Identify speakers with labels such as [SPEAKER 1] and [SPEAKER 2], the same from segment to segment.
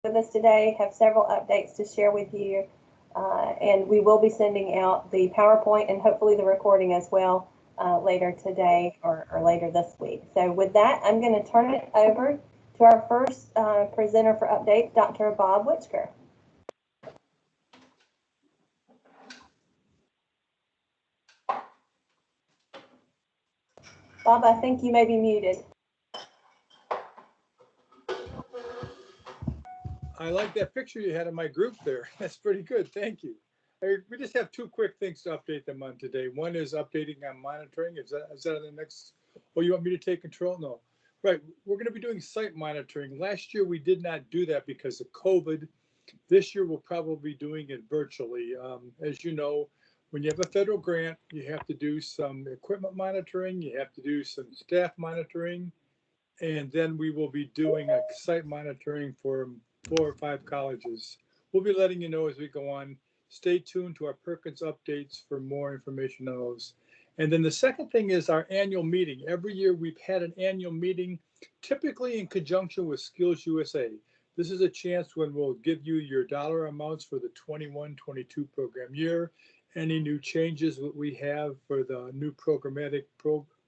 [SPEAKER 1] with us today, have several updates to share with you, and we will be sending out the PowerPoint and hopefully the recording as well later today or later this week. So with that, I'm going to turn it over to our first presenter for updates, Dr. Bob Whitaker. Bob, I think you may be muted.
[SPEAKER 2] I like that picture you had of my group there. That's pretty good. Thank you. We just have two quick things to update them on today. One is updating on monitoring. Is that on the next? Oh, you want me to take control? No. Right. We're going to be doing site monitoring. Last year, we did not do that because of COVID. This year, we'll probably be doing it virtually. As you know, when you have a federal grant, you have to do some equipment monitoring. You have to do some staff monitoring. And then we will be doing a site monitoring for 4 or 5 colleges. We'll be letting you know as we go on. Stay tuned to our Perkins updates for more information on those. And then the second thing is our annual meeting. Every year we've had an annual meeting, typically in conjunction with Skills USA. This is a chance when we'll give you your dollar amounts for the 21-22 program year, any new changes that we have for the new programmatic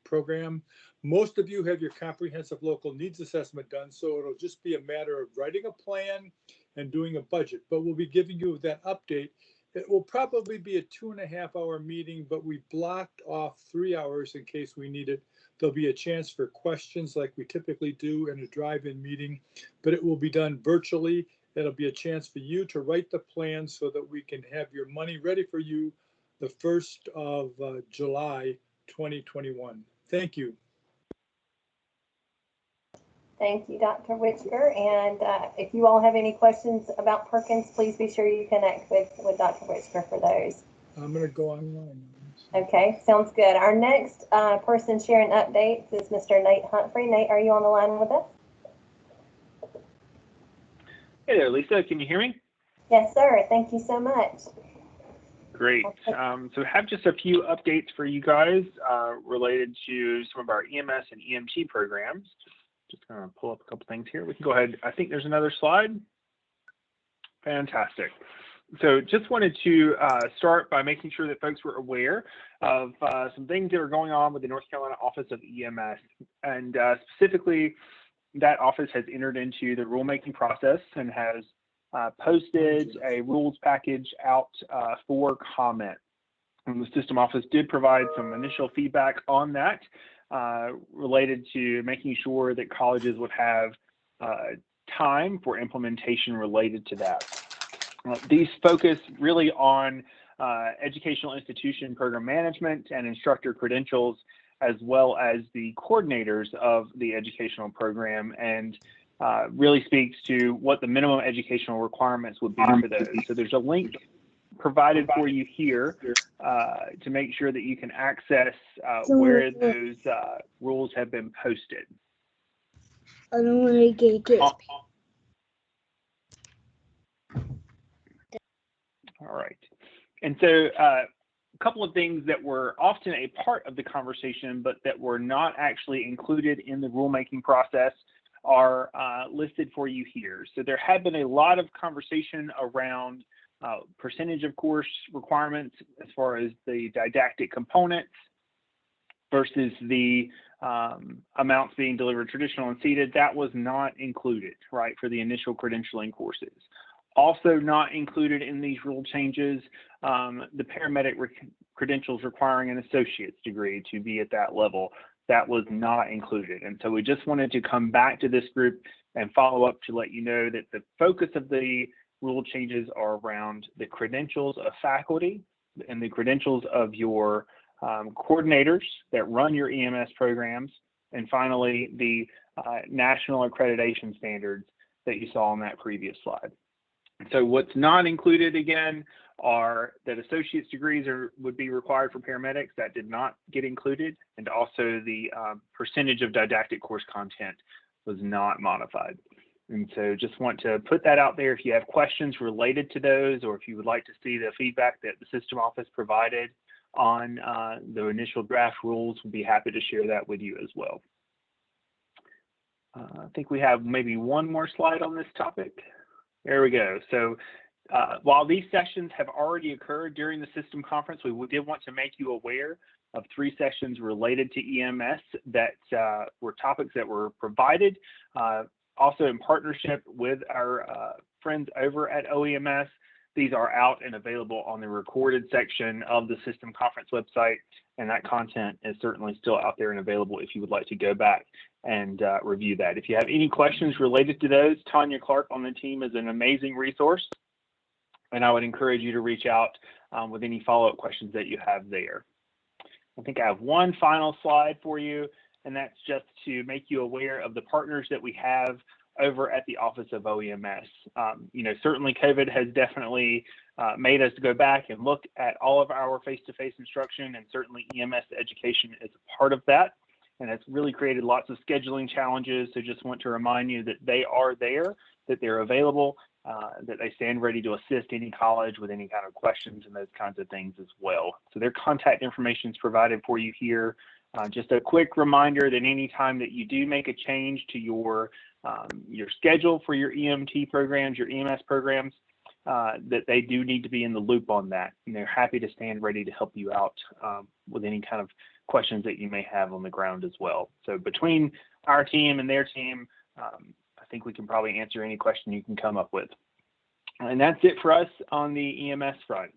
[SPEAKER 2] program. Most of you have your comprehensive local needs assessment done, so it'll just be a matter of writing a plan and doing a budget. But we'll be giving you that update. It will probably be a 2.5-hour meeting, but we blocked off 3 hours in case we need it. There'll be a chance for questions like we typically do in a drive-in meeting, but it will be done virtually. It'll be a chance for you to write the plan so that we can have your money ready for you the 1st of July, 2021. Thank you.
[SPEAKER 1] Thank you, Dr. Whitaker. And if you all have any questions about Perkins, please be sure you connect with Dr. Whitaker for those.
[SPEAKER 2] I'm going to go online.
[SPEAKER 1] Okay, sounds good. Our next person sharing updates is Mr. Nate Humphrey. Nate, are you on the line with us?
[SPEAKER 3] Hey there, Lisa. Can you hear me?
[SPEAKER 1] Yes, sir. Thank you so much.
[SPEAKER 3] Great. So I have just a few updates for you guys related to some of our EMS and EMT programs. Just going to pull up a couple things here. We can go ahead. I think there's another slide. Fantastic. So just wanted to start by making sure that folks were aware of some things that are going on with the North Carolina Office of EMS. And specifically, that office has entered into the rulemaking process and has posted a rules package out for comment. And the system office did provide some initial feedback on that related to making sure that colleges would have time for implementation related to that. These focus really on educational institution program management and instructor credentials, as well as the coordinators of the educational program, and really speaks to what the minimum educational requirements would be for those. So there's a link provided for you here to make sure that you can access where those rules have been posted.
[SPEAKER 4] I don't want to get kicked.
[SPEAKER 3] All right. And so a couple of things that were often a part of the conversation, but that were not actually included in the rulemaking process are listed for you here. So there had been a lot of conversation around percentage of course requirements as far as the didactic components versus the amounts being delivered traditional and seated. That was not included, right, for the initial credentialing courses. Also not included in these rule changes, the paramedic credentials requiring an associate's degree to be at that level. That was not included. And so we just wanted to come back to this group and follow up to let you know that the focus of the rule changes are around the credentials of faculty and the credentials of your coordinators that run your EMS programs, and finally the national accreditation standards that you saw on that previous slide. So what's not included again are that associate's degrees would be required for paramedics. That did not get included, and also the percentage of didactic course content was not modified. And so just want to put that out there. If you have questions related to those, or if you would like to see the feedback that the system office provided on the initial draft rules, we'll be happy to share that with you as well. I think we have maybe one more slide on this topic. There we go. So while these sessions have already occurred during the system conference, we did want to make you aware of 3 sessions related to EMS that were topics that were provided, also in partnership with our friends over at OEMS. These are out and available on the recorded section of the system conference website, and that content is certainly still out there and available if you would like to go back and review that. If you have any questions related to those, Tanya Clark on the team is an amazing resource, and I would encourage you to reach out with any follow-up questions that you have there. I think I have one final slide for you, and that's just to make you aware of the partners that we have over at the Office of OEMS. You know, certainly COVID has definitely made us go back and look at all of our face-to-face instruction, and certainly EMS education is a part of that. And it's really created lots of scheduling challenges. So just want to remind you that they are there, that they're available, that they stand ready to assist any college with any kind of questions and those kinds of things as well. So their contact information is provided for you here. Just a quick reminder that any time that you do make a change to your schedule for your EMT programs, your EMS programs, that they do need to be in the loop on that. And they're happy to stand ready to help you out with any kind of questions that you may have on the ground as well. So between our team and their team, I think we can probably answer any question you can come up with. And that's it for us on the EMS front.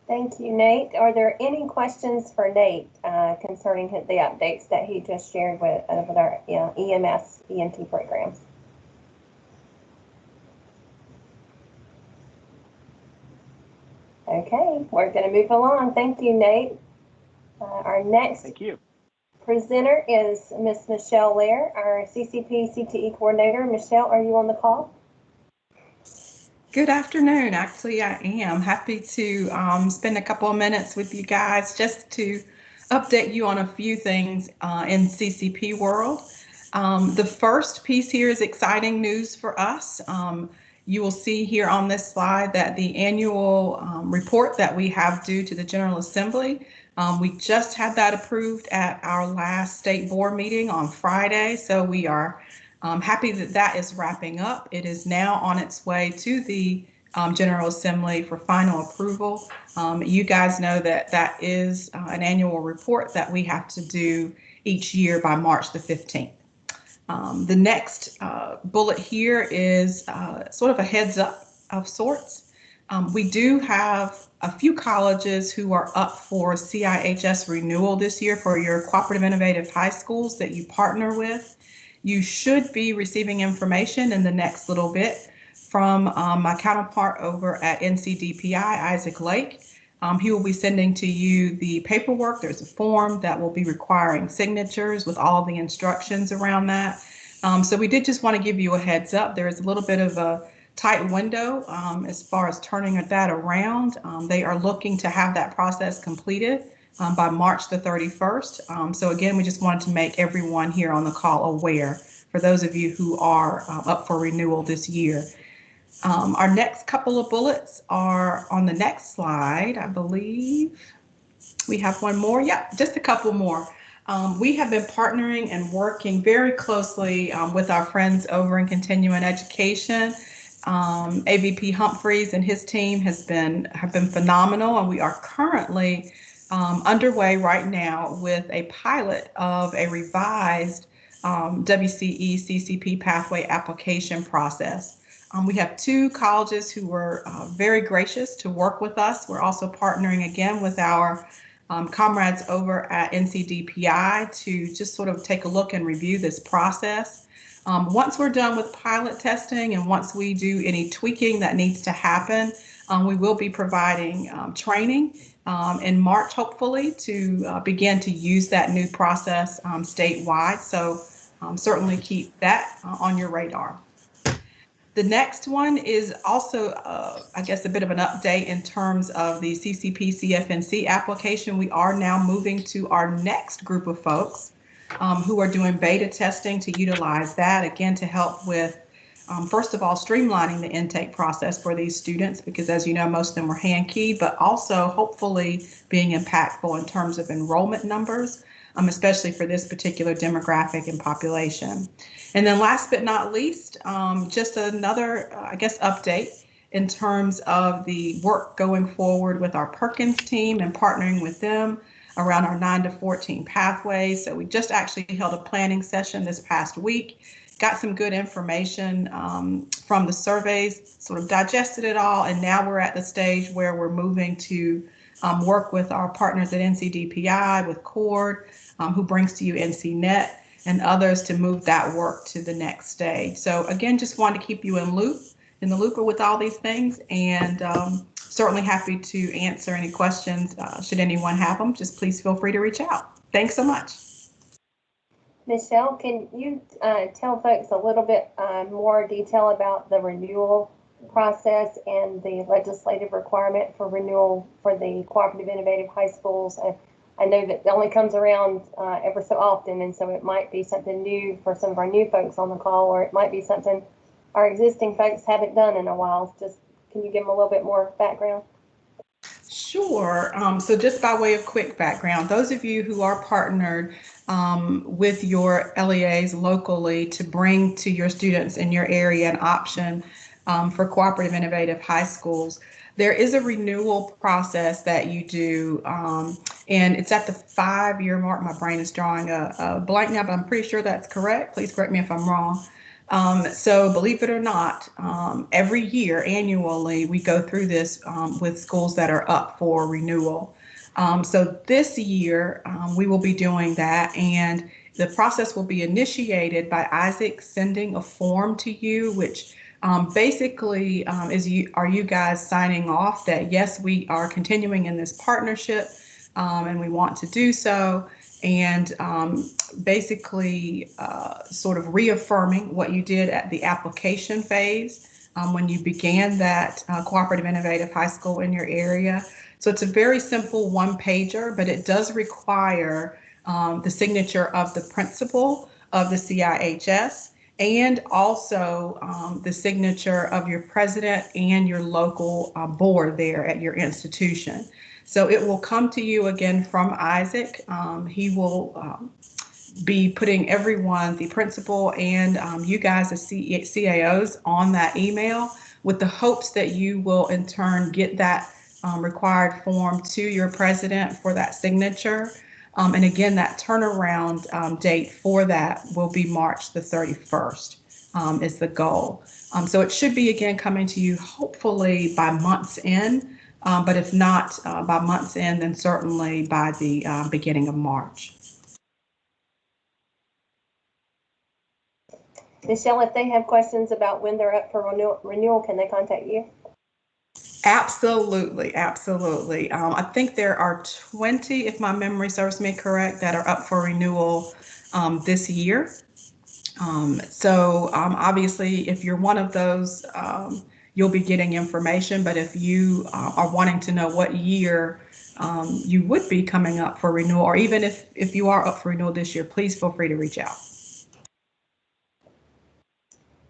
[SPEAKER 1] Thank you, Nate. Are there any questions for Nate concerning the updates that he just shared with our EMS EMT programs? Okay, we're going to move along. Thank you, Nate. Our next presenter is Ms. Michelle Lair, our CCP CTE coordinator. Michelle, are you on the call?
[SPEAKER 5] Good afternoon. Actually, I am happy to spend a couple of minutes with you guys just to update you on a few things in CCP world. The first piece here is exciting news for us. You will see here on this slide that the annual report that we have due to the General Assembly, we just had that approved at our last state board meeting on Friday. So we are happy that that is wrapping up. It is now on its way to the General Assembly for final approval. You guys know that that is an annual report that we have to do each year by March the 15th. The next bullet here is sort of a heads up of sorts. We do have a few colleges who are up for CIHS renewal this year for your cooperative innovative high schools that you partner with. You should be receiving information in the next little bit from my counterpart over at NCDPI, Isaac Lake. He will be sending to you the paperwork. There's a form that will be requiring signatures with all the instructions around that. So we did just want to give you a heads up. There is a little bit of a tight window as far as turning that around. They are looking to have that process completed by March the 31st. So again, we just wanted to make everyone here on the call aware for those of you who are up for renewal this year. Our next couple of bullets are on the next slide, I believe. We have one more. Yeah, just a couple more. We have been partnering and working very closely with our friends over in continuing education. AVP Humphreys and his team have been phenomenal, and we are currently underway right now with a pilot of a revised WCE CCP pathway application process. We have 2 colleges who were very gracious to work with us. We're also partnering again with our comrades over at NCDPI to just sort of take a look and review this process. Once we're done with pilot testing and once we do any tweaking that needs to happen, we will be providing training in March, hopefully, to begin to use that new process statewide. So certainly keep that on your radar. The next one is also, I guess, a bit of an update in terms of the CCP CFNC application. We are now moving to our next group of folks who are doing beta testing to utilize that, again, to help with, first of all, streamlining the intake process for these students, because as you know, most of them were hand keyed, but also hopefully being impactful in terms of enrollment numbers. especially for this particular demographic and population. And then last but not least, just another, I guess, update in terms of the work going forward with our Perkins team and partnering with them around our 9 to 14 pathways. So we just actually held a planning session this past week, got some good information from the surveys, sort of digested it all, and now we're at the stage where we're moving to work with our partners at NCDPI, with CORD, who brings to you NCNet, and others to move that work to the next stage. So again, just wanted to keep you in the loop with all these things, and certainly happy to answer any questions should anyone have them. Just please feel free to reach out. Thanks so much.
[SPEAKER 1] Michelle, can you tell folks a little bit more detail about the renewal process and the legislative requirement for renewal for the cooperative innovative high schools? I know that it only comes around ever so often, and so it might be something new for some of our new folks on the call, or it might be something our existing folks haven't done in a while. Just can you give them a little bit more background?
[SPEAKER 5] Sure. So just by way of quick background, those of you who are partnered with your LEAs locally to bring to your students in your area an option for cooperative innovative high schools, there is a renewal process that you do, and it's at the 5-year mark. My brain is drawing a blank now, but I'm pretty sure that's correct. Please correct me if I'm wrong. So believe it or not, every year annually, we go through this with schools that are up for renewal. So this year, we will be doing that, and the process will be initiated by Isaac sending a form to you, which basically are you guys signing off that, yes, we are continuing in this partnership and we want to do so, and basically sort of reaffirming what you did at the application phase when you began that cooperative innovative high school in your area. So it's a very simple one-pager, but it does require the signature of the principal of the CIHS, and also the signature of your president and your local board there at your institution. So it will come to you again from Isaac. He will be putting everyone, the principal and you guys as CAOs, on that email, with the hopes that you will in turn get that required form to your president for that signature. And again, that turnaround date for that will be March the 31st is the goal. So it should be again coming to you hopefully by month's end, but if not by month's end, then certainly by the beginning of March.
[SPEAKER 1] Michelle, if they have questions about when they're up for renewal, can they contact you?
[SPEAKER 5] Absolutely, absolutely. I think there are 20, if my memory serves me correct, that are up for renewal this year. So obviously, if you're one of those, you'll be getting information. But if you are wanting to know what year you would be coming up for renewal, or even if you are up for renewal this year, please feel free to reach out.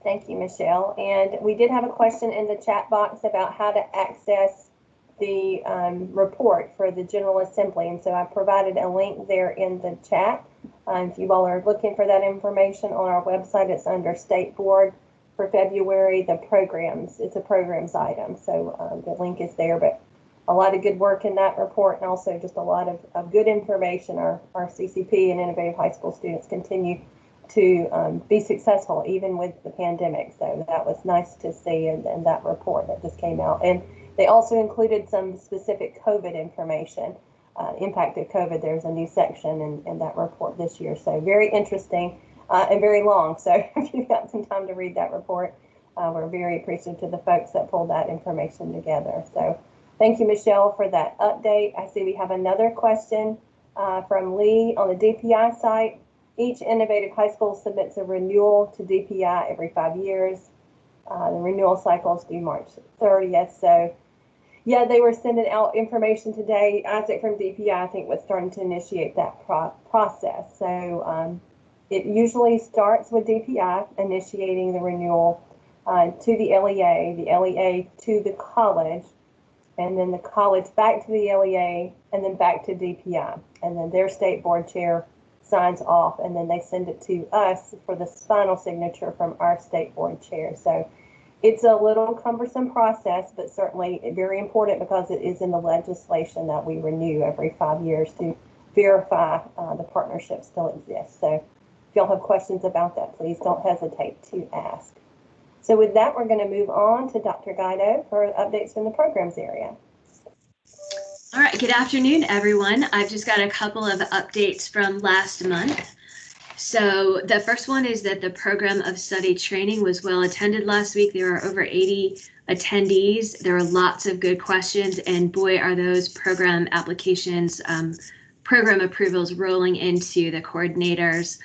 [SPEAKER 1] Thank you, Michelle. And we did have a question in the chat box about how to access the report for the General Assembly. And so I provided a link there in the chat. If you all are looking for that information on our website, it's under State Board for February, the programs. It's a programs item. So the link is there, but a lot of good work in that report, and also just a lot of good information. Our CCP and Innovative High School students continue to be successful even with the pandemic. So that was nice to see in that report that just came out. And they also included some specific COVID information, impact of COVID. There's a new section in that report this year. So very interesting and very long. So if you've got some time to read that report, we're very appreciative to the folks that pulled that information together. So thank you, Michelle, for that update. I see we have another question from Lee on the DPI site. Each innovative high school submits a renewal to DPI every 5 years. The renewal cycle is due March 30th. So yeah, they were sending out information today. Isaac from DPI, I think, was starting to initiate that process. So it usually starts with DPI initiating the renewal to the LEA to the college, and then the college back to the LEA, and then back to DPI. And then their state board chair signs off, and then they send it to us for the final signature from our state board chair. So it's a little cumbersome process, but certainly very important because it is in the legislation that we renew every 5 years to verify the partnership still exists. So if y'all have questions about that, please don't hesitate to ask. So with that, we're going to move on to Dr. Guido for updates from the programs area.
[SPEAKER 6] All right, good afternoon, everyone. I've just got a couple of updates from last month. So the first one is that the program of study training was well attended last week. There are over 80 attendees. There are lots of good questions, and boy, are those program applications, program approvals rolling into the coordinators.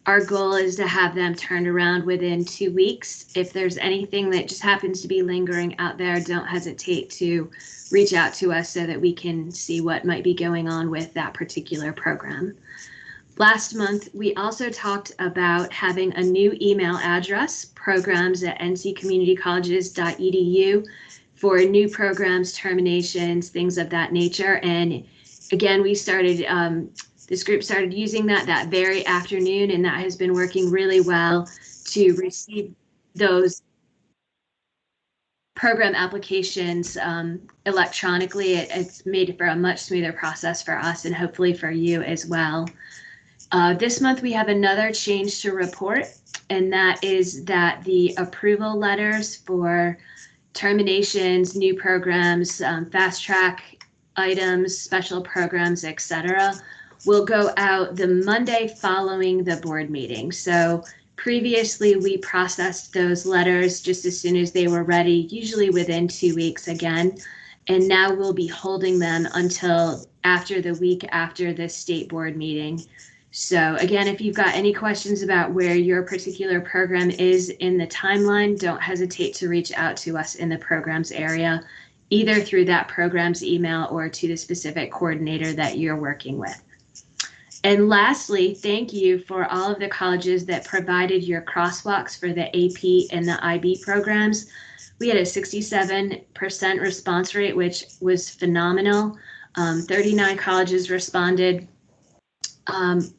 [SPEAKER 6] Our goal is to have them turned around within 2 weeks. If there's anything that just happens to be lingering out there, don't hesitate to reach out to us so that we can see what might be going on with that particular program. Last month, we also talked about having a new email address, programs@nccommunitycolleges.edu, for new programs, terminations, things of that nature. And again, we started, this group started using that very afternoon, and that has been working really well to receive those program applications electronically. It's made for a much smoother process for us and hopefully for you as well. This month we have another change to report, and that is that the approval letters for terminations, new programs, fast track items, special programs, etc., will go out the Monday following the board meeting. So previously we processed those letters just as soon as they were ready, usually within 2 weeks again, and now we'll be holding them until after the week after the state board meeting. So again, if you've got any questions about where your particular program is in the timeline, don't hesitate to reach out to us in the programs area, either through that program's email or to the specific coordinator that you're working with. And lastly, thank you for all of the colleges that provided your crosswalks for the AP and the IB programs. We had a 67% response rate, which was phenomenal. 39 colleges responded.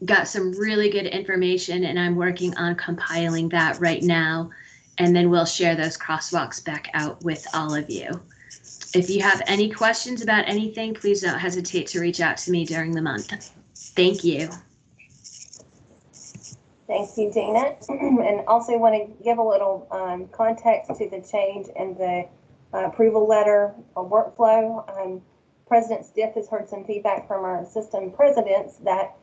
[SPEAKER 6] Got some really good information, and I'm working on compiling that right now, and then we'll share those crosswalks back out with all of you. If you have any questions about anything, please don't hesitate to reach out to me during the month. Thank you.
[SPEAKER 1] Thank you, Dana. And also want to give a little context to the change in the approval letter workflow. President Stiff has heard some feedback from our system presidents that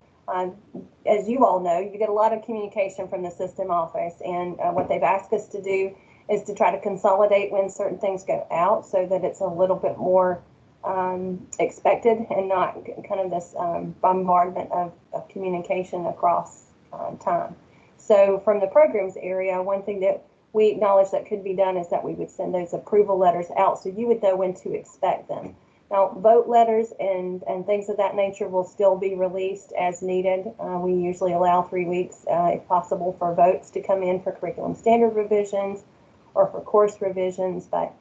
[SPEAKER 1] as you all know, you get a lot of communication from the system office, and what they've asked us to do is to try to consolidate when certain things go out so that it's a little bit more expected and not kind of this bombardment of communication across time. So from the programs area, one thing that we acknowledge that could be done is that we would send those approval letters out so you would know when to expect them. Now, vote letters and things of that nature will still be released as needed. We usually allow 3 weeks, if possible, for votes to come in for curriculum standard revisions or for course revisions, but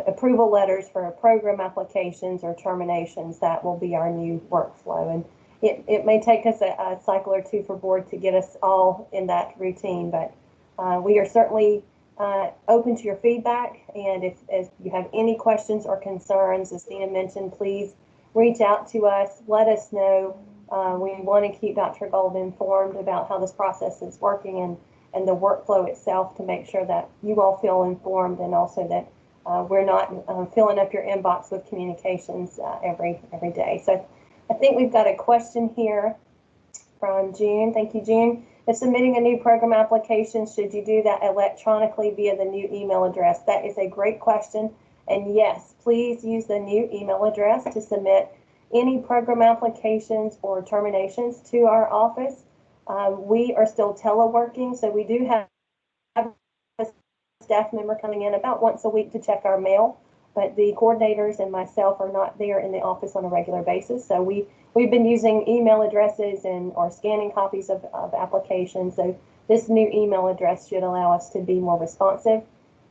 [SPEAKER 1] approval letters for program applications or terminations, that will be our new workflow. And it may take us a cycle or two for board to get us all in that routine, but we are certainly open to your feedback, and if you have any questions or concerns, as Dina mentioned, please reach out to us, let us know. We want to keep Dr. Gold informed about how this process is working and the workflow itself, to make sure that you all feel informed, and also that we're not filling up your inbox with communications every day. So I think we've got a question here from June. Thank you, June. If submitting a new program application, should you do that electronically via the new email address? That is a great question. And yes, please use the new email address to submit any program applications or terminations to our office. We are still teleworking, so we do have a staff member coming in about once a week to check our mail, but the coordinators and myself are not there in the office on a regular basis. So we've been using email addresses or scanning copies of applications. So this new email address should allow us to be more responsive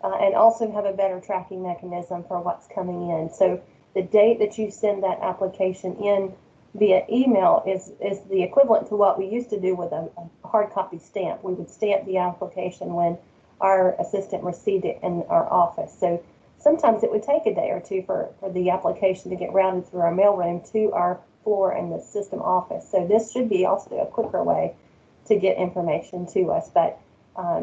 [SPEAKER 1] and also have a better tracking mechanism for what's coming in. So the date that you send that application in via email is the equivalent to what we used to do with a hard copy stamp. We would stamp the application when our assistant received it in our office. So sometimes it would take a day or two for the application to get routed through our mailroom to our floor in the system office. So this should be also a quicker way to get information to us. But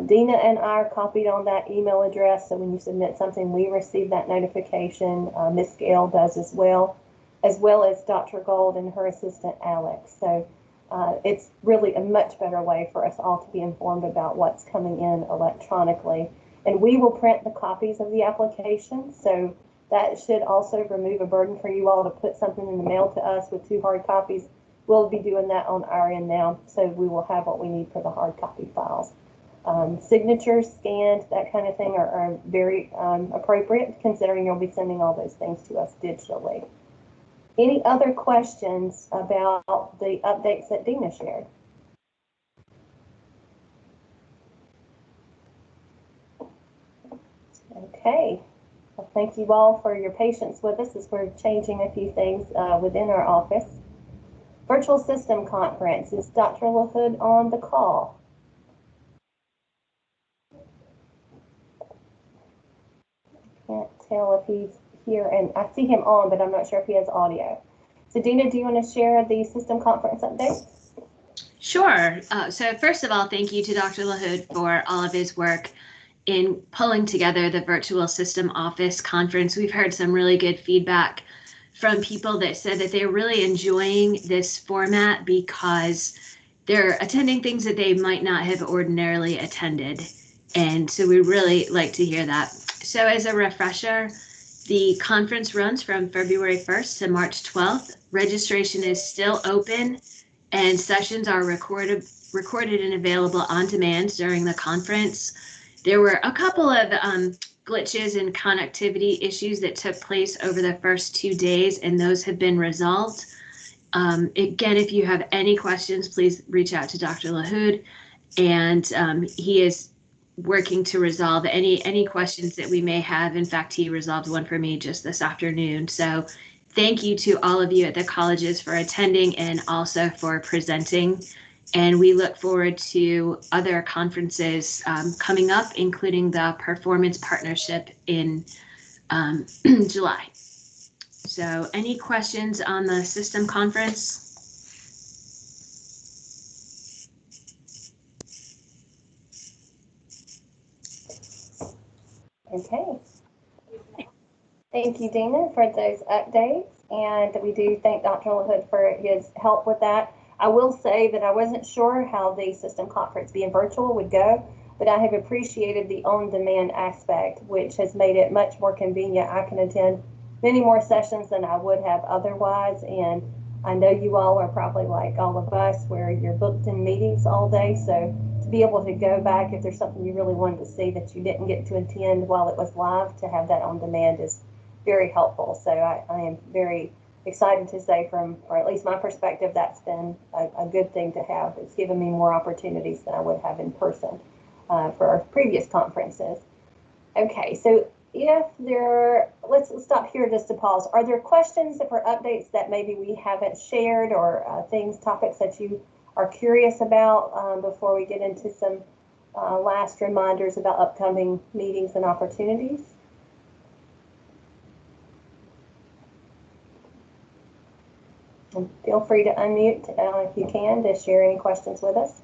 [SPEAKER 1] Dina and I are copied on that email address, so when you submit something, we receive that notification. Ms. Gale does as well as Dr. Gold and her assistant Alex. So it's really a much better way for us all to be informed about what's coming in electronically. And we will print the copies of the application, so that should also remove a burden for you all to put something in the mail to us with 2 hard copies. We'll be doing that on our end now, so we will have what we need for the hard copy files. Signatures, scanned, that kind of thing are very appropriate, considering you'll be sending all those things to us digitally. Any other questions about the updates that Dina shared? Okay. Well, thank you all for your patience with us as we're changing a few things within our office. Virtual System Conference. Is Dr. LaHood on the call? Can't tell if he's here, and I see him on, but I'm not sure if he has audio. So Dina, do you want to share the system conference update?
[SPEAKER 6] Sure. So first of all, thank you to Dr. LaHood for all of his work in pulling together the virtual system office conference. We've heard some really good feedback from people that said that they're really enjoying this format because they're attending things that they might not have ordinarily attended. And so we really like to hear that. So as a refresher, the conference runs from February 1st to March 12th. Registration is still open and sessions are recorded and available on demand during the conference. There were a couple of glitches and connectivity issues that took place over the first 2 days, and those have been resolved. Again, if you have any questions, please reach out to Dr. LaHood, and he is working to resolve any questions that we may have. In fact, he resolved one for me just this afternoon. So thank you to all of you at the colleges for attending and also for presenting. And we look forward to other conferences coming up, including the Performance Partnership in July. So any questions on the system conference?
[SPEAKER 1] Okay. Thank you, Dina, for those updates. And we do thank Dr. LaHood for his help with that. I will say that I wasn't sure how the system conference being virtual would go, but I have appreciated the on-demand aspect, which has made it much more convenient. I can attend many more sessions than I would have otherwise. And I know you all are probably like all of us where you're booked in meetings all day. So to be able to go back if there's something you really wanted to see that you didn't get to attend while it was live, to have that on demand is very helpful. So I am very excited to say or at least my perspective, that's been a good thing to have. It's given me more opportunities than I would have in person for our previous conferences. Okay, so let's stop here just to pause. Are there questions or updates that maybe we haven't shared, or topics that you are curious about before we get into some last reminders about upcoming meetings and opportunities? And feel free to unmute if you can to share any questions with us.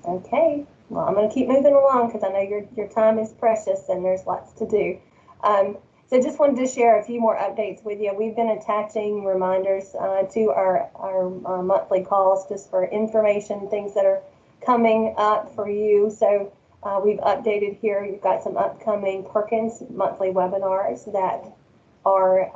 [SPEAKER 1] Okay, well, I'm going to keep moving along because I know your time is precious and there's lots to do. So just wanted to share a few more updates with you. We've been attaching reminders to our monthly calls just for information, things that are coming up for you. So we've updated here. You've got some upcoming Perkins monthly webinars that are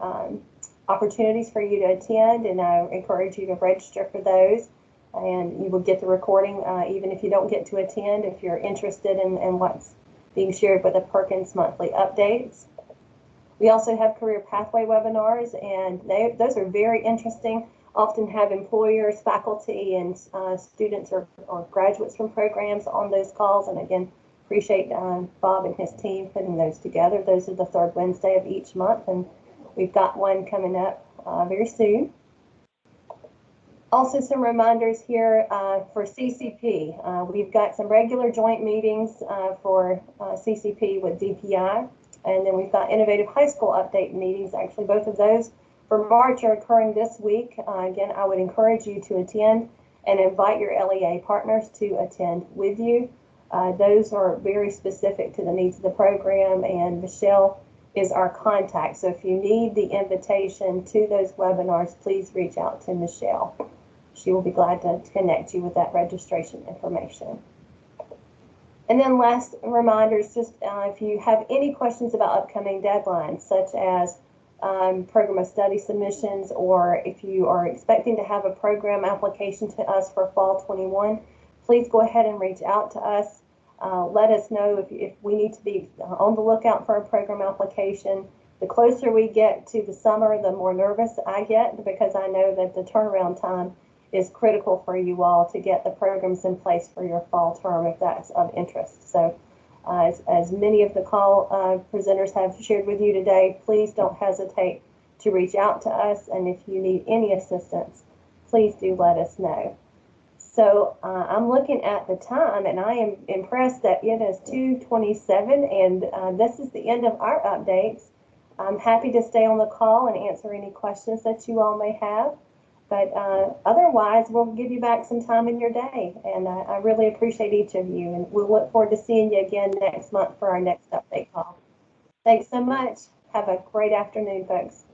[SPEAKER 1] opportunities for you to attend, and I encourage you to register for those. And you will get the recording even if you don't get to attend, if you're interested in what's being shared with the Perkins monthly updates. We also have career pathway webinars, and those are very interesting. Often have employers, faculty, and students or graduates from programs on those calls. And again, appreciate Bob and his team putting those together. Those are the third Wednesday of each month, and we've got one coming up very soon. Also, some reminders here for CCP. We've got some regular joint meetings for CCP with DPI, and then we've got Innovative High School update meetings. Actually, both of those for March are occurring this week. Again, I would encourage you to attend and invite your LEA partners to attend with you. Those are very specific to the needs of the program, and Michelle is our contact. So if you need the invitation to those webinars, please reach out to Michelle. She will be glad to connect you with that registration information. And then last reminders, just if you have any questions about upcoming deadlines, such as program of study submissions, or if you are expecting to have a program application to us for fall 21, please go ahead and reach out to us. Let us know if we need to be on the lookout for a program application. The closer we get to the summer, the more nervous I get, because I know that the turnaround time is critical for you all to get the programs in place for your fall term, if that's of interest. So as many of the call presenters have shared with you today, please don't hesitate to reach out to us. And if you need any assistance, please do let us know. So I'm looking at the time, and I am impressed that it is 2:27, and this is the end of our updates. I'm happy to stay on the call and answer any questions that you all may have. But otherwise, we'll give you back some time in your day. And I really appreciate each of you. And we'll look forward to seeing you again next month for our next update call. Thanks so much. Have a great afternoon, folks.